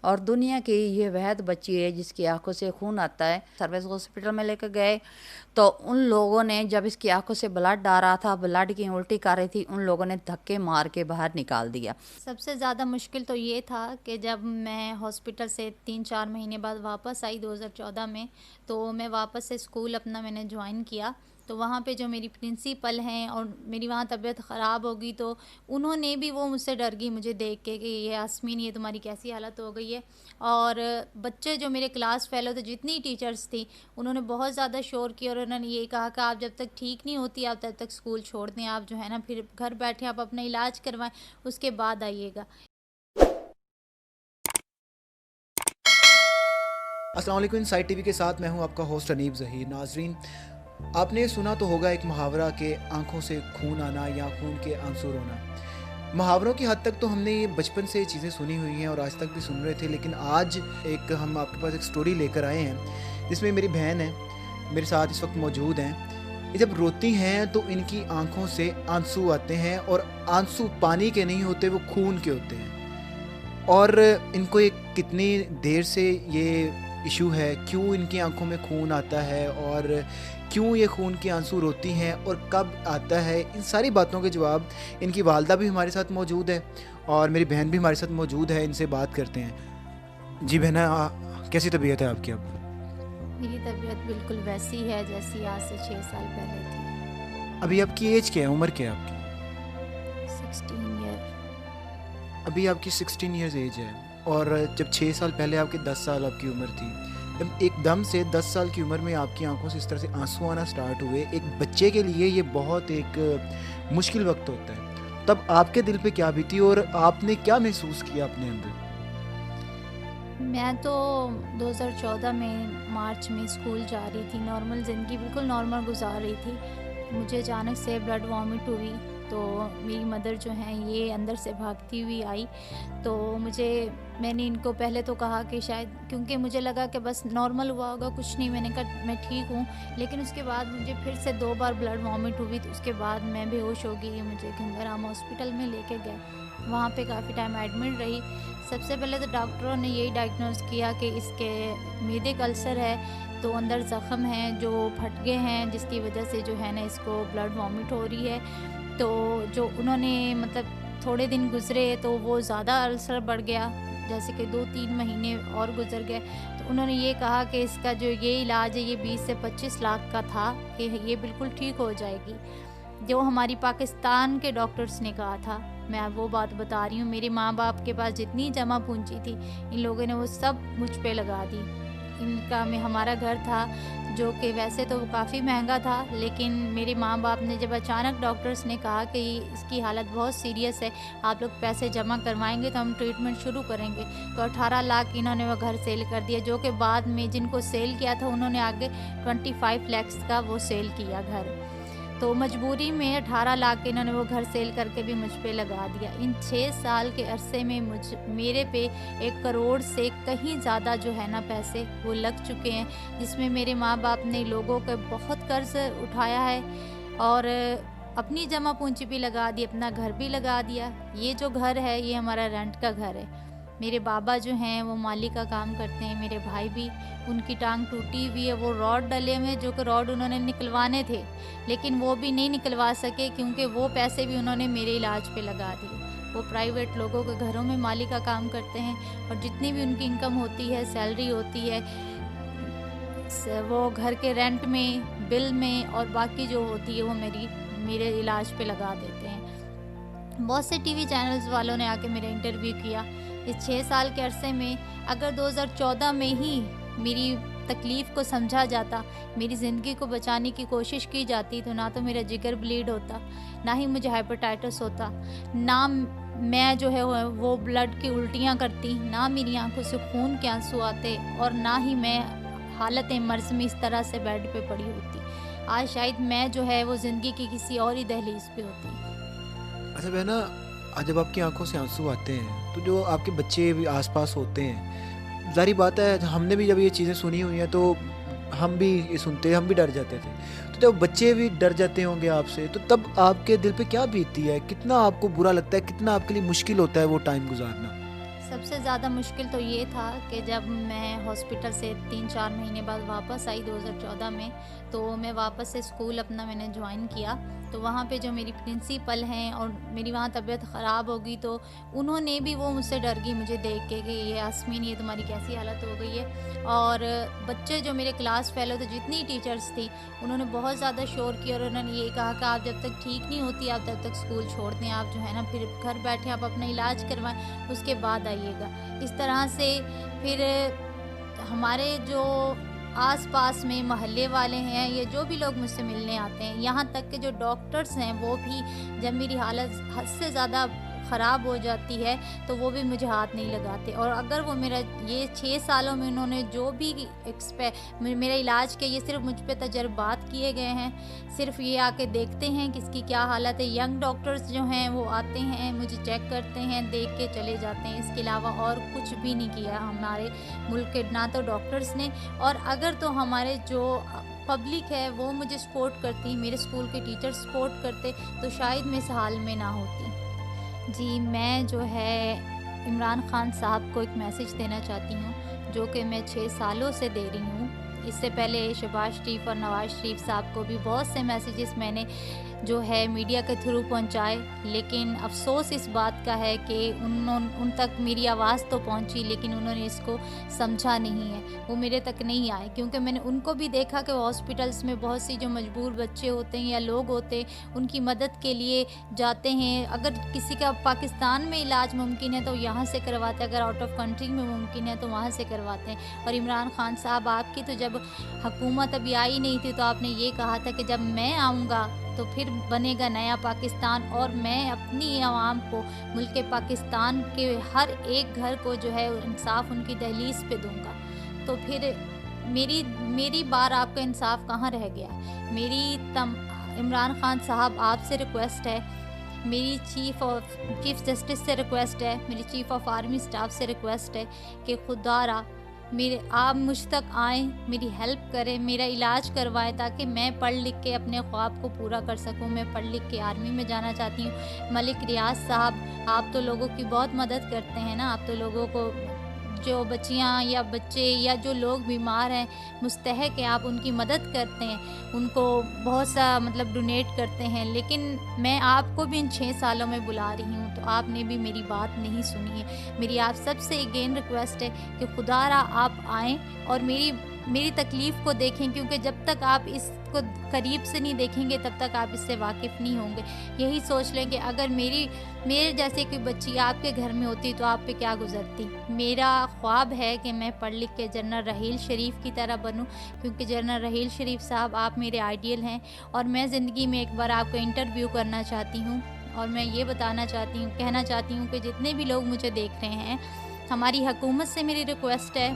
और दुनिया की ये वहद बच्ची है जिसकी आंखों से खून आता है। सर्विस हॉस्पिटल में लेकर गए तो उन लोगों ने जब इसकी आंखों से ब्लड आ रहा था, ब्लड की उल्टी कर रही थी, उन लोगों ने धक्के मार के बाहर निकाल दिया। सबसे ज़्यादा मुश्किल तो ये था कि जब मैं हॉस्पिटल से 3-4 महीने बाद वापस आई 2014 में, तो मैं वापस से स्कूल अपना मैंने ज्वाइन किया। तो वहाँ पे जो मेरी प्रिंसिपल हैं और मेरी वहाँ तबीयत ख़राब हो गई, तो उन्होंने भी वो मुझसे डर गई मुझे देख के कि ये यास्मीन, ये तुम्हारी कैसी हालत हो गई है। और बच्चे जो मेरे क्लास फेलो थे, जितनी टीचर्स थी, उन्होंने बहुत ज़्यादा शोर किया और उन्होंने ये कहा कि आप जब तक ठीक नहीं होती आप तब तक स्कूल छोड़ दें, आप जो है ना फिर घर बैठे आप अपना इलाज करवाएं, उसके बाद आइएगा। अस्सलाम वालेकुम। इनसाइट टीवी के साथ मैं हूं आपका होस्ट अनीब ज़हीर। नाजरीन, आपने सुना तो होगा एक मुहावरा के आंखों से खून आना या खून के आंसू रोना। मुहावरों की हद तक तो हमने ये बचपन से चीज़ें सुनी हुई हैं और आज तक भी सुन रहे थे, लेकिन आज एक हम आपके पास एक स्टोरी लेकर आए हैं जिसमें मेरी बहन है, मेरे साथ इस वक्त मौजूद हैं। ये जब रोती हैं तो इनकी आंखों से आंसू आते हैं और आंसू पानी के नहीं होते, वो खून के होते हैं। और इनको ये कितनी देर से ये इशू है, क्यों इनकी आंखों में खून आता है और क्यों ये खून के आंसू रोती हैं और कब आता है, इन सारी बातों के जवाब इनकी वालदा भी हमारे साथ मौजूद है और मेरी बहन भी हमारे साथ मौजूद है। इनसे बात करते हैं। जी बहना, कैसी तबीयत है आपकी अब? मेरी तबीयत बिल्कुल वैसी है जैसी आज से 6 साल पहले थी। अभी आपकी एज क्या है, उम्र क्या है आपकी? 16 ईयर। अभी आपकी 16 ईयर्स एज है और जब 6 साल पहले आपके 10 साल आपकी उम्र थी, जब एकदम से 10 साल की उम्र में आपकी आंखों से इस तरह से आंसू आना स्टार्ट हुए, एक बच्चे के लिए ये बहुत एक मुश्किल वक्त होता है। तब आपके दिल पे क्या बीती और आपने क्या महसूस किया अपने अंदर? मैं तो 2014 में मार्च में स्कूल जा रही थी, नॉर्मल ज़िंदगी बिल्कुल नॉर्मल गुजार रही थी। मुझे अचानक से ब्लड वॉमिट हुई, तो मेरी मदर जो हैं ये अंदर से भागती हुई आई। तो मैंने इनको पहले तो कहा कि शायद, क्योंकि मुझे लगा कि बस नॉर्मल हुआ होगा, कुछ नहीं, मैंने कहा मैं ठीक हूँ। लेकिन उसके बाद मुझे फिर से 2 बार ब्लड वॉमिट हुई, तो उसके बाद मैं बेहोश हो गई। मुझे गंगाराम हॉस्पिटल में लेके गए, वहाँ पे काफ़ी टाइम एडमिट रही। सबसे पहले तो डॉक्टरों ने यही डायग्नोस किया कि इसके मैदे का अल्सर है, तो अंदर ज़ख़म हैं जो फट गए हैं, जिसकी वजह से जो है ना इसको ब्लड वॉमिट हो रही है। तो जो उन्होंने मतलब थोड़े दिन गुज़रे तो वो ज़्यादा अल्सर बढ़ गया, जैसे कि 2-3 महीने और गुज़र गए। तो उन्होंने ये कहा कि इसका जो ये इलाज है ये 20 से 25 लाख का था, कि ये बिल्कुल ठीक हो जाएगी। जो हमारी पाकिस्तान के डॉक्टर्स ने कहा था, मैं वो बात बता रही हूँ। मेरे माँ-बाप के पास जितनी जमा पूँजी थी, इन लोगों ने वो सब मुझ पे लगा दी। इनका में हमारा घर था जो कि वैसे तो वो काफ़ी महंगा था, लेकिन मेरे माँ-बाप ने जब अचानक डॉक्टर्स ने कहा कि इसकी हालत बहुत सीरियस है, आप लोग पैसे जमा करवाएँगे तो हम ट्रीटमेंट शुरू करेंगे। तो 18 लाख इन्होंने वो घर सेल कर दिया, जो कि बाद में जिनको सेल किया था उन्होंने आगे 25 लैक्स का वो सेल किया घर। तो मजबूरी में 18 लाख इन्होंने वो घर सेल करके भी मुझ पे लगा दिया। इन 6 साल के अरसे में मेरे पे 1 करोड़ से कहीं ज़्यादा जो है ना पैसे वो लग चुके हैं, जिसमें मेरे माँ-बाप ने लोगों के बहुत कर्ज़ उठाया है और अपनी जमा पूँजी भी लगा दी, अपना घर भी लगा दिया। ये जो घर है ये हमारा रेंट का घर है। मेरे बाबा जो हैं वो माली का काम करते हैं, मेरे भाई भी, उनकी टांग टूटी हुई है, वो रॉड डले हुए हैं, जो कि रॉड उन्होंने निकलवाने थे, लेकिन वो भी नहीं निकलवा सके क्योंकि वो पैसे भी उन्होंने मेरे इलाज पे लगा दिए। वो प्राइवेट लोगों के घरों में माली का काम करते हैं और जितनी भी उनकी इनकम होती है, सैलरी होती है, वो घर के रेंट में, बिल में और बाकी जो होती है वो मेरे इलाज पे लगा देते हैं। बहुत से टीवी चैनल्स वालों ने आके मेरा इंटरव्यू किया। इस 6 साल के अरसे में अगर 2014 में ही मेरी तकलीफ़ को समझा जाता, मेरी ज़िंदगी को बचाने की कोशिश की जाती, तो ना तो मेरा जिगर ब्लीड होता, ना ही मुझे हेपेटाइटिस होता, ना मैं जो है वो ब्लड की उल्टियाँ करती, ना मेरी आँखों से खून के आंसू आते और ना ही मैं हालत मर्ज़ में इस तरह से बेड पे पड़ी होती। आज शायद मैं जो है वो ज़िंदगी की किसी और ही दहलीज़ पे होती। अच्छा बहना, आज जब आपकी आंखों से आंसू आते हैं तो जो आपके बच्चे भी आसपास होते हैं, ज़ाहिर बात है हमने भी जब ये चीज़ें सुनी हुई हैं तो हम भी ये सुनते, हम भी डर जाते थे। तो जब बच्चे भी डर जाते होंगे आपसे, तो तब आपके दिल पे क्या बीतती है? कितना आपको बुरा लगता है, कितना आपके लिए मुश्किल होता है वो टाइम गुजारना? सबसे ज़्यादा मुश्किल तो ये था कि जब मैं हॉस्पिटल से 3-4 महीने बाद वापस आई 2014 में, तो मैं वापस से स्कूल अपना मैंने ज्वाइन किया। तो वहाँ पे जो मेरी प्रिंसिपल हैं और मेरी वहाँ तबीयत ख़राब हो गई, तो उन्होंने भी वो मुझसे डर गई मुझे देख के कि ये यास्मीन, ये तुम्हारी कैसी हालत हो गई है। और बच्चे जो मेरे क्लास फेलो थे, जितनी टीचर्स थी, उन्होंने बहुत ज़्यादा शोर किया और उन्होंने ये कहा कि आप जब तक ठीक नहीं होती आप तब तक स्कूल छोड़ दें, आप जो है ना फिर घर बैठे आप अपना इलाज करवाएं, उसके बाद आइएगा। इस तरह से फिर हमारे जो आस-पास में मोहल्ले वाले हैं या जो भी लोग मुझसे मिलने आते हैं, यहाँ तक के जो डॉक्टर्स हैं वो भी जब मेरी हालत हद से ज़्यादा ख़राब हो जाती है तो वो भी मुझे हाथ नहीं लगाते। और अगर वो मेरा ये 6 सालों में उन्होंने जो भी मेरा इलाज किया, ये सिर्फ मुझ पे तजर्बात किए गए हैं, सिर्फ ये आके देखते हैं कि इसकी क्या हालत है। यंग डॉक्टर्स जो हैं वो आते हैं, मुझे चेक करते हैं, देख के चले जाते हैं। इसके अलावा और कुछ भी नहीं किया हमारे मुल्क के ना तो डॉक्टर्स ने, और अगर तो हमारे जो पब्लिक है वो मुझे सपोर्ट करती, मेरे स्कूल के टीचर सपोर्ट करते, तो शायद मैं इस हाल में ना होती। जी, मैं जो है इमरान खान साहब को एक मैसेज देना चाहती हूँ, जो कि मैं 6 सालों से दे रही हूँ। इससे पहले शहबाज शरीफ और नवाज़ शरीफ साहब को भी बहुत से मैसेजेस मैंने जो है मीडिया के थ्रू पहुंचाए, लेकिन अफ़सोस इस बात का है कि उन तक मेरी आवाज़ तो पहुंची, लेकिन उन्होंने इसको समझा नहीं है, वो मेरे तक नहीं आए। क्योंकि मैंने उनको भी देखा कि हॉस्पिटल्स में बहुत सी जो मजबूर बच्चे होते हैं या लोग होते हैं, उनकी मदद के लिए जाते हैं। अगर किसी का पाकिस्तान में इलाज मुमकिन है तो यहाँ से करवाते हैं, अगर आउट ऑफ कंट्री में मुमकिन है तो वहाँ से करवाते हैं। और इमरान खान साहब, आपकी तो जब हुकूमत अभी आई नहीं थी तो आपने ये कहा था कि जब मैं आऊँगा तो फिर बनेगा नया पाकिस्तान, और मैं अपनी आवाम को मुल्क पाकिस्तान के हर एक घर को जो है इंसाफ उनकी दहलीज पे दूंगा। तो फिर मेरी बार आपका इंसाफ कहाँ रह गया? इमरान खान साहब, आपसे रिक्वेस्ट है, मेरी चीफ जस्टिस से रिक्वेस्ट है, मेरी चीफ ऑफ आर्मी स्टाफ से रिक्वेस्ट है कि खुदारा आप मुझ तक आएँ, मेरी हेल्प करें, मेरा इलाज करवाएं, ताकि मैं पढ़ लिख के अपने ख्वाब को पूरा कर सकूं। मैं पढ़ लिख के आर्मी में जाना चाहती हूँ। मलिक रियाज साहब, आप तो लोगों की बहुत मदद करते हैं ना, आप तो लोगों को, जो बच्चियाँ या बच्चे या जो लोग बीमार हैं, मुस्तहक हैं, आप उनकी मदद करते हैं, उनको बहुत सा मतलब डोनेट करते हैं। लेकिन मैं आपको भी इन 6 सालों में बुला रही हूँ तो आपने भी मेरी बात नहीं सुनी है। मेरी आप सबसे अगेन रिक्वेस्ट है कि खुदारा आप आएँ और मेरी तकलीफ़ को देखें, क्योंकि जब तक आप इसको करीब से नहीं देखेंगे तब तक आप इससे वाकिफ़ नहीं होंगे। यही सोच लें कि अगर मेरे जैसे कोई बच्ची आपके घर में होती तो आप पे क्या गुजरती। मेरा ख्वाब है कि मैं पढ़ लिख के जनरल रहील शरीफ की तरह बनूं, क्योंकि जनरल रहील शरीफ साहब आप मेरे आइडियल हैं। और मैं ज़िंदगी में एक बार आपको इंटरव्यू करना चाहती हूँ, और मैं ये कहना चाहती हूँ कि जितने भी लोग मुझे देख रहे हैं, हमारी हुकूमत से मेरी रिक्वेस्ट है,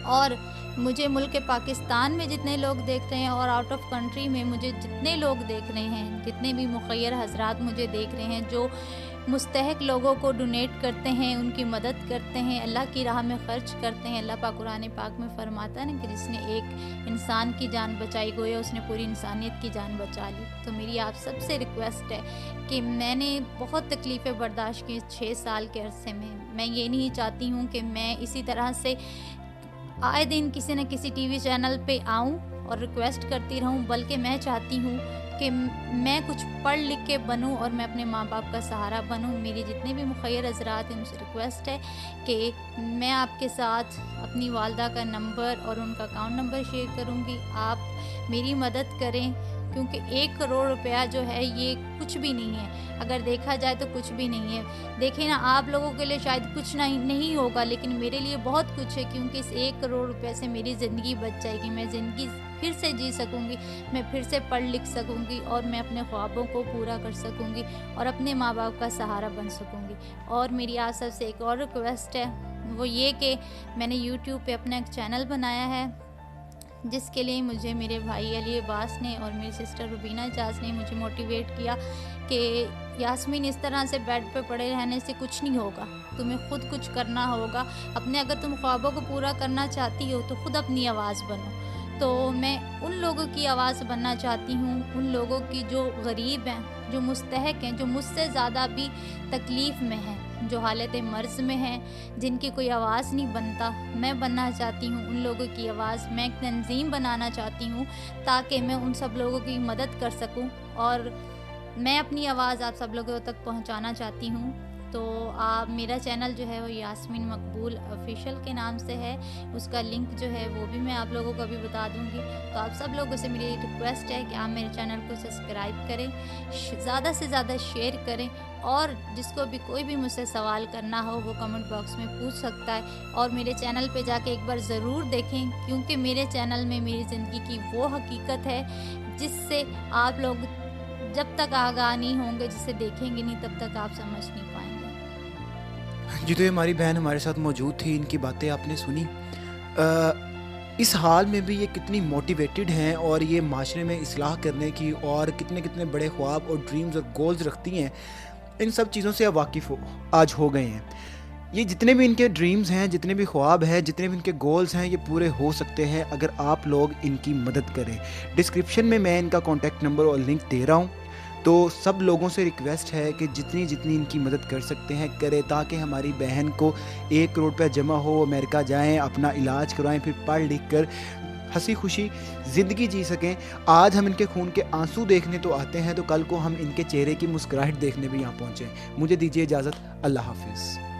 और मुझे मुल्क पाकिस्तान में जितने लोग देख रहे हैं और आउट ऑफ कंट्री में मुझे जितने लोग देख रहे हैं, जितने भी मुखय्यर हजरात मुझे देख रहे हैं, जो मुस्तहक लोगों को डोनेट करते हैं, उनकी मदद करते हैं, अल्लाह की राह में ख़र्च करते हैं। अल्लाह पाक कुरान पाक में फरमाता है ना कि जिसने एक इंसान की जान बचाई, गोया उसने पूरी इंसानियत की जान बचा ली। तो मेरी आप सबसे रिक्वेस्ट है कि मैंने बहुत तकलीफ़ें बर्दाश्त की 6 साल के अरसे में। मैं ये नहीं चाहती हूँ कि मैं इसी तरह से आए दिन किसी न किसी टीवी चैनल पे आऊँ और रिक्वेस्ट करती रहूँ, बल्कि मैं चाहती हूँ कि मैं कुछ पढ़ लिख के बनूँ और मैं अपने माँ बाप का सहारा बनूँ। मेरे जितने भी मुखय्यर हज़रात हैं, उनसे रिक्वेस्ट है कि मैं आपके साथ अपनी वालदा का नंबर और उनका अकाउंट नंबर शेयर करूँगी। आप मेरी मदद करें, क्योंकि 1 करोड़ रुपया जो है ये कुछ भी नहीं है, अगर देखा जाए तो कुछ भी नहीं है। देखिए ना, आप लोगों के लिए शायद कुछ नहीं होगा, लेकिन मेरे लिए बहुत कुछ है, क्योंकि इस 1 करोड़ रुपये से मेरी ज़िंदगी बच जाएगी। मैं ज़िंदगी फिर से जी सकूँगी, मैं फिर से पढ़ लिख सकूँगी, और मैं अपने ख्वाबों को पूरा कर सकूँगी और अपने माँ बाप का सहारा बन सकूँगी। और मेरी आप सबसे एक और रिक्वेस्ट है, वो ये कि मैंने यूट्यूब पे अपना एक चैनल बनाया है, जिसके लिए मुझे मेरे भाई अली अब्बास ने और मेरी सिस्टर रुबीना इजाज़ ने मुझे मोटिवेट किया कि यास्मीन, इस तरह से बेड पे पड़े रहने से कुछ नहीं होगा, तुम्हें खुद कुछ करना होगा। अगर तुम ख्वाबों को पूरा करना चाहती हो तो खुद अपनी आवाज़ बनो। तो मैं उन लोगों की आवाज़ बनना चाहती हूँ, उन लोगों की जो गरीब हैं, जो मुस्तहक हैं, जो मुझसे ज़्यादा भी तकलीफ़ में हैं, जो हालत मर्ज़ में हैं, जिनकी कोई आवाज़ नहीं बनता, मैं बनना चाहती हूँ उन लोगों की आवाज़। मैं एक तंज़ीम बनाना चाहती हूँ ताकि मैं उन सब लोगों की मदद कर सकूँ और मैं अपनी आवाज़ आप सब लोगों तक पहुँचाना चाहती हूँ। तो आप मेरा चैनल जो है वो यास्मीन मकबूल ऑफिशियल के नाम से है, उसका लिंक जो है वो भी मैं आप लोगों को अभी बता दूँगी। तो आप सब लोगों से मेरी रिक्वेस्ट है कि आप मेरे चैनल को सब्सक्राइब करें, ज़्यादा से ज़्यादा शेयर करें और जिसको भी कोई भी मुझसे सवाल करना हो वो कमेंट बॉक्स में पूछ सकता है। और मेरे चैनल पे जाके एक बार ज़रूर देखें, क्योंकि मेरे चैनल में मेरी ज़िंदगी की वो हकीकत है जिससे आप लोग जब तक आगाह नहीं होंगे, जिसे देखेंगे नहीं, तब तक आप समझ नहीं पाएंगे। जी, तो ये हमारी बहन हमारे साथ मौजूद थी, इनकी बातें आपने सुनी। इस हाल में भी ये कितनी मोटिवेटेड हैं और ये माशरे में इस्लाह करने की और कितने कितने बड़े ख्वाब और ड्रीम्स और गोल्स रखती हैं, इन सब चीज़ों से अब वाकिफ़ आज हो गए हैं। ये जितने भी इनके ड्रीम्स हैं, जितने भी ख्वाब हैं, जितने भी इनके गोल्स हैं, ये पूरे हो सकते हैं अगर आप लोग इनकी मदद करें। डिस्क्रिप्शन में मैं इनका कॉन्टैक्ट नंबर और लिंक दे रहा हूँ। तो सब लोगों से रिक्वेस्ट है कि जितनी जितनी इनकी मदद कर सकते हैं करें, ताकि हमारी बहन को 1 करोड़ रुपया जमा हो, अमेरिका जाएं, अपना इलाज करवाएं, फिर पढ़ लिख कर हंसी खुशी ज़िंदगी जी सकें। आज हम इनके खून के आंसू देखने तो आते हैं, तो कल को हम इनके चेहरे की मुस्कुराहट देखने भी यहाँ पहुँचें। मुझे दीजिए इजाज़त। अल्लाह हाफिज़।